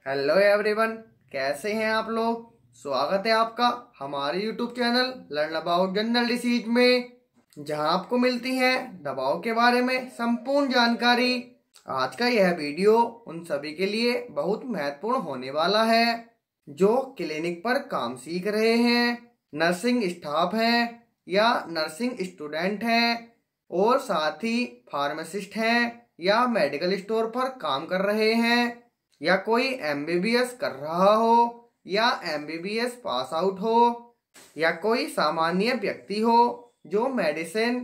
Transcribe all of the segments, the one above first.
Hello everyone, कैसे हैं आप लोग। स्वागत है आपका हमारे YouTube channel learn about general disease में, जहां आपको मिलती है दवाओं के बारे में संपूर्ण जानकारी। आज का यह वीडियो उन सभी के लिए बहुत महत्वपूर्ण होने वाला है जो क्लिनिक पर काम सीख रहे हैं, नर्सिंग स्टाफ हैं या नर्सिंग स्टूडेंट हैं, और साथ ही फार्मासिस्ट हैं या मेडिकल स्टोर पर काम कर रहे हैं, या कोई एमबीबीएस कर रहा हो या एमबीबीएस पास आउट हो, या कोई सामान्य व्यक्ति हो जो मेडिसिन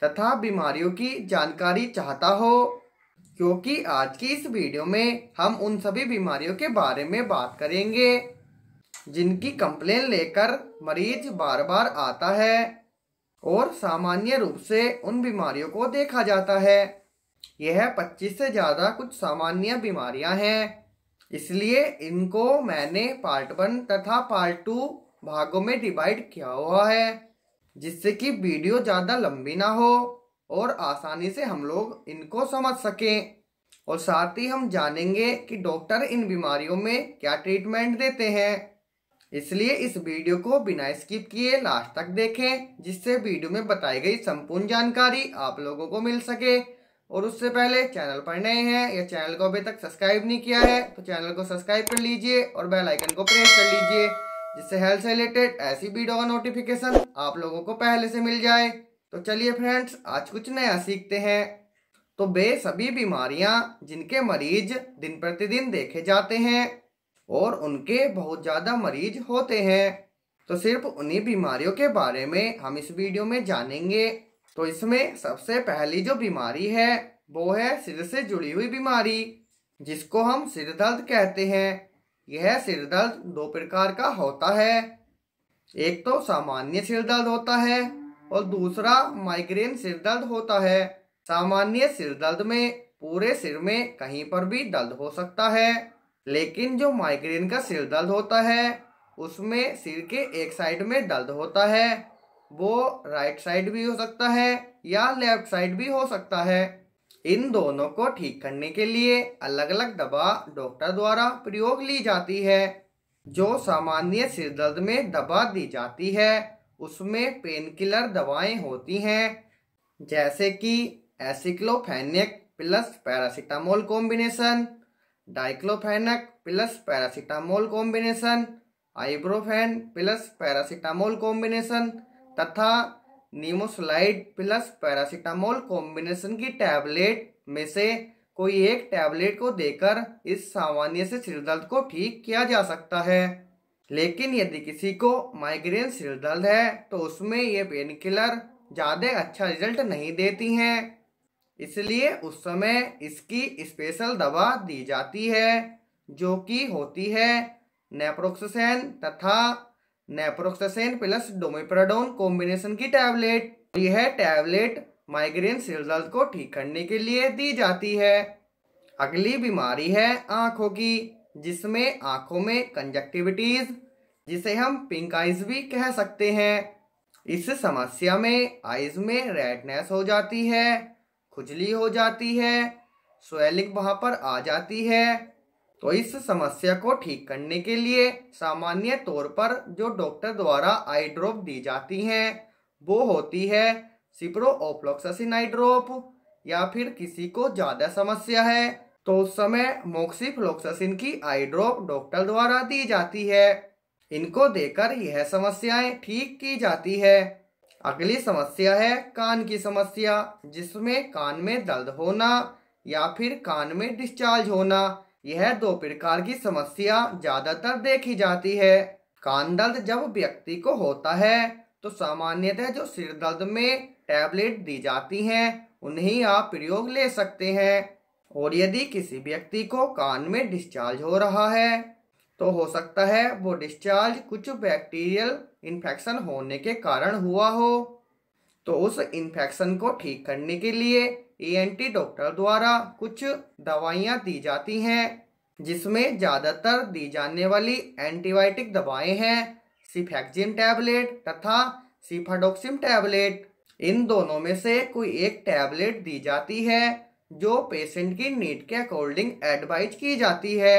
तथा बीमारियों की जानकारी चाहता हो। क्योंकि आज की इस वीडियो में हम उन सभी बीमारियों के बारे में बात करेंगे जिनकी कंप्लेन लेकर मरीज बार बार आता है और सामान्य रूप से उन बीमारियों को देखा जाता है। यह 25 से ज़्यादा कुछ सामान्य बीमारियां हैं, इसलिए इनको मैंने पार्ट 1 तथा पार्ट 2 भागों में डिवाइड किया हुआ है, जिससे कि वीडियो ज़्यादा लंबी ना हो और आसानी से हम लोग इनको समझ सकें। और साथ ही हम जानेंगे कि डॉक्टर इन बीमारियों में क्या ट्रीटमेंट देते हैं। इसलिए इस वीडियो को बिना स्किप किए लास्ट तक देखें, जिससे वीडियो में बताई गई संपूर्ण जानकारी आप लोगों को मिल सके। और उससे पहले चैनल पर नए हैं या चैनल को अभी तक सब्सक्राइब नहीं किया है तो चैनल को सब्सक्राइब कर लीजिए और बेल आइकन को प्रेस कर लीजिए, जिससे हेल्थ से रिलेटेड ऐसी वीडियो का नोटिफिकेशन आप लोगों को पहले से मिल जाए। तो चलिए फ्रेंड्स, आज कुछ नया सीखते हैं। तो वे सभी बीमारियां जिनके मरीज दिन प्रतिदिन देखे जाते हैं और उनके बहुत ज़्यादा मरीज होते हैं, तो सिर्फ उन्हीं बीमारियों के बारे में हम इस वीडियो में जानेंगे। तो इसमें सबसे पहली जो बीमारी है वो है सिर से जुड़ी हुई बीमारी, जिसको हम सिर दर्द कहते हैं। यह सिर दर्द दो प्रकार का होता है, एक तो सामान्य सिर दर्द होता है और दूसरा माइग्रेन सिर दर्द होता है। सामान्य सिर दर्द में पूरे सिर में कहीं पर भी दर्द हो सकता है, लेकिन जो माइग्रेन का सिर दर्द होता है उसमें सिर के एक साइड में दर्द होता है। वो राइट साइड भी हो सकता है या लेफ्ट साइड भी हो सकता है। इन दोनों को ठीक करने के लिए अलग अलग दवा डॉक्टर द्वारा प्रयोग ली जाती है। जो सामान्य सिर दर्द में दवा दी जाती है उसमें पेन किलर दवाएं होती हैं, जैसे कि aceclofenac plus paracetamol combination, diclofenac plus paracetamol combination, ibuprofen plus paracetamol combination तथा नीमोसलाइड प्लस पैरासीटामोल कॉम्बिनेशन की टैबलेट में से कोई एक टैबलेट को देकर इस सामान्य से सिर दर्द को ठीक किया जा सकता है। लेकिन यदि किसी को माइग्रेन सिर दर्द है तो उसमें ये पेन किलर ज़्यादा अच्छा रिजल्ट नहीं देती हैं, इसलिए उस समय इसकी स्पेशल दवा दी जाती है, जो कि होती है नेप्रोक्सेन तथा नेप्रोक्सेन प्लस डोमिप्राडोन कॉम्बिनेशन की टैबलेट। यह टैबलेट माइग्रेन सिर दर्द को ठीक करने के लिए दी जाती है। अगली बीमारी है आंखों की, जिसमें आंखों में कंजक्टिविटीज, जिसे हम पिंक आइज भी कह सकते हैं। इस समस्या में आइज में रेडनेस हो जाती है, खुजली हो जाती है, स्वेलिंग वहां पर आ जाती है। तो इस समस्या को ठीक करने के लिए सामान्य तौर पर जो डॉक्टर द्वारा आई ड्रॉप दी जाती हैं वो होती है सिप्रोफ्लोक्सासिन आई ड्रॉप, या फिर किसी को ज़्यादा समस्या है तो उस समय मोक्सीफ्लोक्सासिन की आई ड्रॉप डॉक्टर द्वारा दी जाती है। इनको देकर यह समस्याएं ठीक की जाती है। अगली समस्या है कान की समस्या, जिसमें कान में दर्द होना या फिर कान में डिस्चार्ज होना। यह दो प्रकार की समस्या ज्यादातर देखी जाती है। कान दर्द जब व्यक्ति को होता है तो सामान्यतः जो सिर दर्द में टैबलेट दी जाती हैं उन्हें आप प्रयोग ले सकते हैं। और यदि किसी व्यक्ति को कान में डिस्चार्ज हो रहा है तो हो सकता है वो डिस्चार्ज कुछ बैक्टीरियल इन्फेक्शन होने के कारण हुआ हो, तो उस इन्फेक्शन को ठीक करने के लिए ईएनटी डॉक्टर द्वारा कुछ दवाइयाँ दी जाती हैं, जिसमें ज़्यादातर दी जाने वाली एंटीबायोटिक दवाएं हैं सिफेक्जिम टैबलेट तथा सिफाडोक्सिम टैबलेट। इन दोनों में से कोई एक टैबलेट दी जाती है जो पेशेंट की नीड के अकॉर्डिंग एडवाइज की जाती है।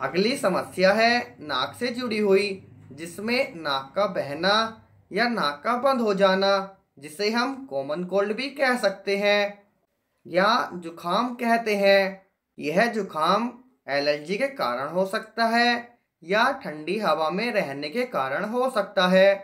अगली समस्या है नाक से जुड़ी हुई, जिसमें नाक का बहना या नाक का बंद हो जाना, जिसे हम कॉमन कोल्ड भी कह सकते हैं या जुखाम कहते हैं। यह जुखाम एलर्जी के कारण हो सकता है या ठंडी हवा में रहने के कारण हो सकता है।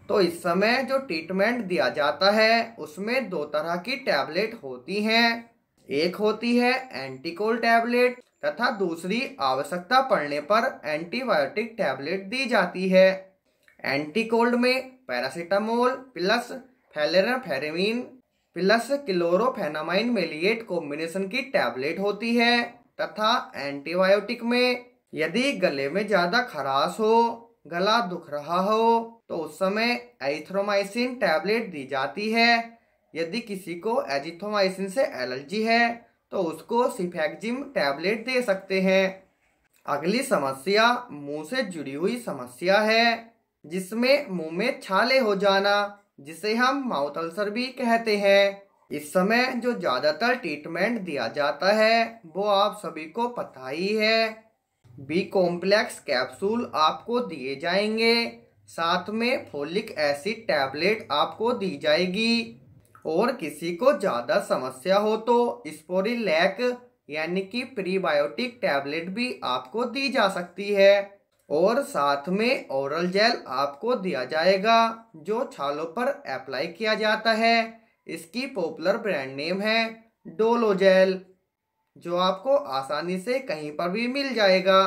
तो इस समय जो ट्रीटमेंट दिया जाता है उसमें दो तरह की टैबलेट होती हैं। एक होती है एंटीकोल्ड टैबलेट तथा दूसरी आवश्यकता पड़ने पर एंटीबायोटिक टैबलेट दी जाती है। एंटीकोल्ड में पैरासीटामोल प्लस फेलेनाफेरेमीन प्लस क्लोरोफेनामाइन मेलिएट कॉम्बिनेशन की टैबलेट होती है तथा एंटीबायोटिक में यदि गले में ज्यादा खराश हो, गला दुख रहा हो तो उस समय एरिथ्रोमाइसिन टैबलेट दी जाती है। यदि किसी को एजिथ्रोमाइसिन से एलर्जी है तो उसको सिफेक्जिम टैबलेट दे सकते हैं। अगली समस्या मुंह से जुड़ी हुई समस्या है, जिसमें मुंह में छाले हो जाना, जिसे हम माउथ अल्सर भी कहते हैं। इस समय जो ज्यादातर ट्रीटमेंट दिया जाता है वो आप सभी को पता ही है। बी कॉम्प्लेक्स कैप्सूल आपको दिए जाएंगे, साथ में फोलिक एसिड टैबलेट आपको दी जाएगी और किसी को ज्यादा समस्या हो तो स्पोरिलैक यानी कि प्रीबायोटिक टैबलेट भी आपको दी जा सकती है और साथ में ओरल जेल आपको दिया जाएगा जो छालों पर अप्लाई किया जाता है। इसकी पॉपुलर ब्रांड नेम है डोलो जेल, जो आपको आसानी से कहीं पर भी मिल जाएगा।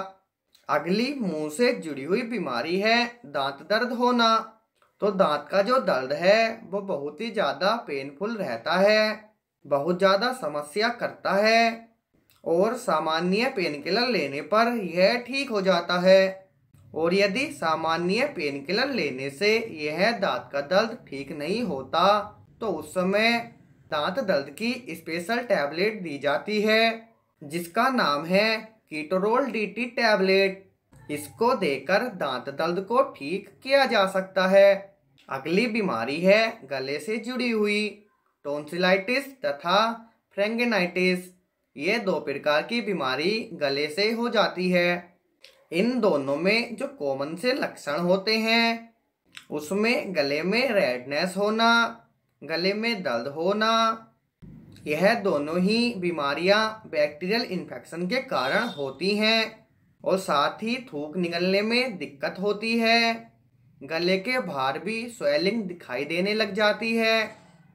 अगली मुंह से जुड़ी हुई बीमारी है दांत दर्द होना। तो दांत का जो दर्द है वो बहुत ही ज्यादा पेनफुल रहता है, बहुत ज्यादा समस्या करता है और सामान्य पेन किलर लेने पर यह ठीक हो जाता है। और यदि सामान्य पेन किलर लेने से यह दांत का दर्द ठीक नहीं होता तो उस समय दांत दर्द की स्पेशल टैबलेट दी जाती है, जिसका नाम है कीटोरोल डीटी टैबलेट। इसको देकर दांत दर्द को ठीक किया जा सकता है। अगली बीमारी है गले से जुड़ी हुई टॉन्सिलाइटिस तथा फ्रेंगिनाइटिस। ये दो प्रकार की बीमारी गले से हो जाती है। इन दोनों में जो कॉमन से लक्षण होते हैं उसमें गले में रेडनेस होना, गले में दर्द होना। यह दोनों ही बीमारियां बैक्टीरियल इन्फेक्शन के कारण होती हैं और साथ ही थूक निकलने में दिक्कत होती है। गले के बाहर भी स्वेलिंग दिखाई देने लग जाती है।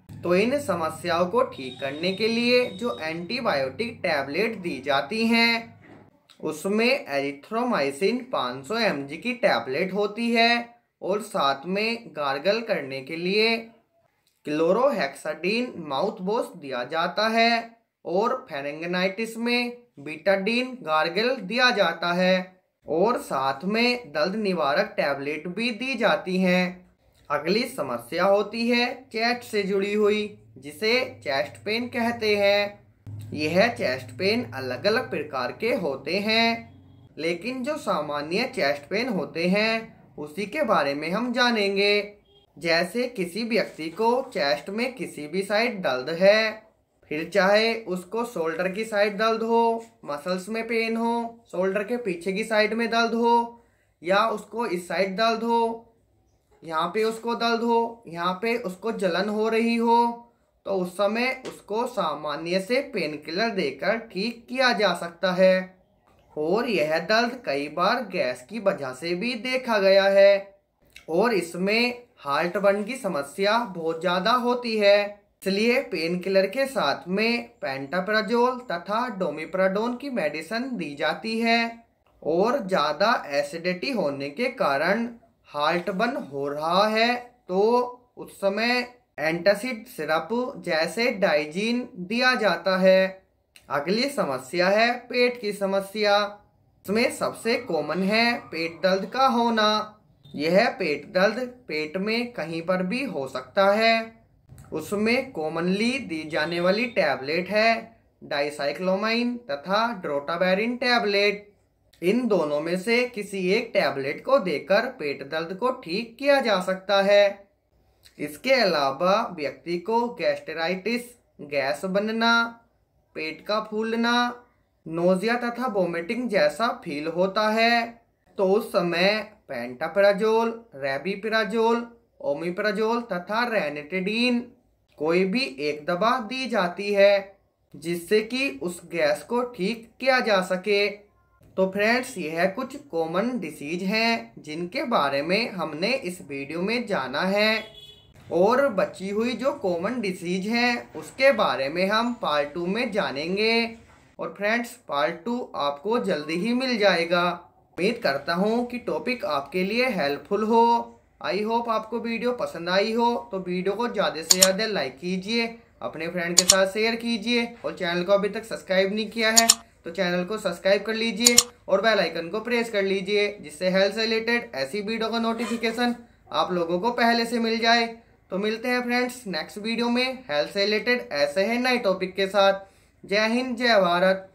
तो इन समस्याओं को ठीक करने के लिए जो एंटीबायोटिक टैबलेट दी जाती हैं उसमें एरिथ्रोमाइसिन 500 mg की टैबलेट होती है और साथ में गार्गल करने के लिए क्लोरोहेक्साडीन माउथ वॉश दिया जाता है और फेरेंगिनाइटिस में बीटाडीन गार्गल दिया जाता है और साथ में दर्द निवारक टैबलेट भी दी जाती हैं। अगली समस्या होती है चेस्ट से जुड़ी हुई, जिसे चेस्ट पेन कहते हैं। यह चेस्ट पेन अलग अलग प्रकार के होते हैं, लेकिन जो सामान्य चेस्ट पेन होते हैं उसी के बारे में हम जानेंगे। जैसे किसी व्यक्ति को चेस्ट में किसी भी साइड दर्द है, फिर चाहे उसको शोल्डर की साइड दर्द हो, मसल्स में पेन हो, शोल्डर के पीछे की साइड में दर्द हो या उसको इस साइड दर्द हो, यहाँ पे उसको दर्द हो, यहाँ पे उसको जलन हो रही हो, तो उस समय उसको सामान्य से पेन किलर देकर ठीक किया जा सकता है। और यह दर्द कई बार गैस की वजह से भी देखा गया है और इसमें हार्ट बर्न की समस्या बहुत ज्यादा होती है। इसलिए पेन किलर के साथ में पेंटाप्राजोल तथा डोमिप्राडोन की मेडिसिन दी जाती है और ज्यादा एसिडिटी होने के कारण हार्ट बर्न हो रहा है तो उस समय एंटासिड सिरप जैसे डाइजीन दिया जाता है। अगली समस्या है पेट की समस्या। इसमें सबसे कॉमन है पेट दर्द का होना। यह पेट दर्द पेट में कहीं पर भी हो सकता है। उसमें कॉमनली दी जाने वाली टैबलेट है डाइसाइक्लोमाइन तथा ड्रोटाबैरिन टैबलेट। इन दोनों में से किसी एक टैबलेट को देकर पेट दर्द को ठीक किया जा सकता है। इसके अलावा व्यक्ति को गैस्ट्राइटिस, गैस बनना, पेट का फूलना नोजिया तथा वोमिटिंग जैसा फील होता है तो उस समय पेंटाप्राजोल, रेबिप्राजोल, ओमिप्राजोल तथा रेनिटिडीन कोई भी एक दवा दी जाती है जिससे कि उस गैस को ठीक किया जा सके। तो फ्रेंड्स, यह कुछ कॉमन डिसीज हैं जिनके बारे में हमने इस वीडियो में जाना है और बची हुई जो कॉमन डिसीज हैं उसके बारे में हम पार्ट 2 में जानेंगे। और फ्रेंड्स, पार्ट 2 आपको जल्दी ही मिल जाएगा। उम्मीद करता हूँ कि टॉपिक आपके लिए हेल्पफुल हो। आई होप आपको वीडियो पसंद आई हो, तो वीडियो को ज़्यादा से ज़्यादा लाइक कीजिए, अपने फ्रेंड के साथ शेयर कीजिए और चैनल को अभी तक सब्सक्राइब नहीं किया है तो चैनल को सब्सक्राइब कर लीजिए और बेल आइकन को प्रेस कर लीजिए, जिससे हेल्थ से रिलेटेड ऐसी वीडियो का नोटिफिकेशन आप लोगों को पहले से मिल जाए। तो मिलते हैं फ्रेंड्स नेक्स्ट वीडियो में हेल्थ से रिलेटेड ऐसे ही नए टॉपिक के साथ। जय हिंद, जय भारत।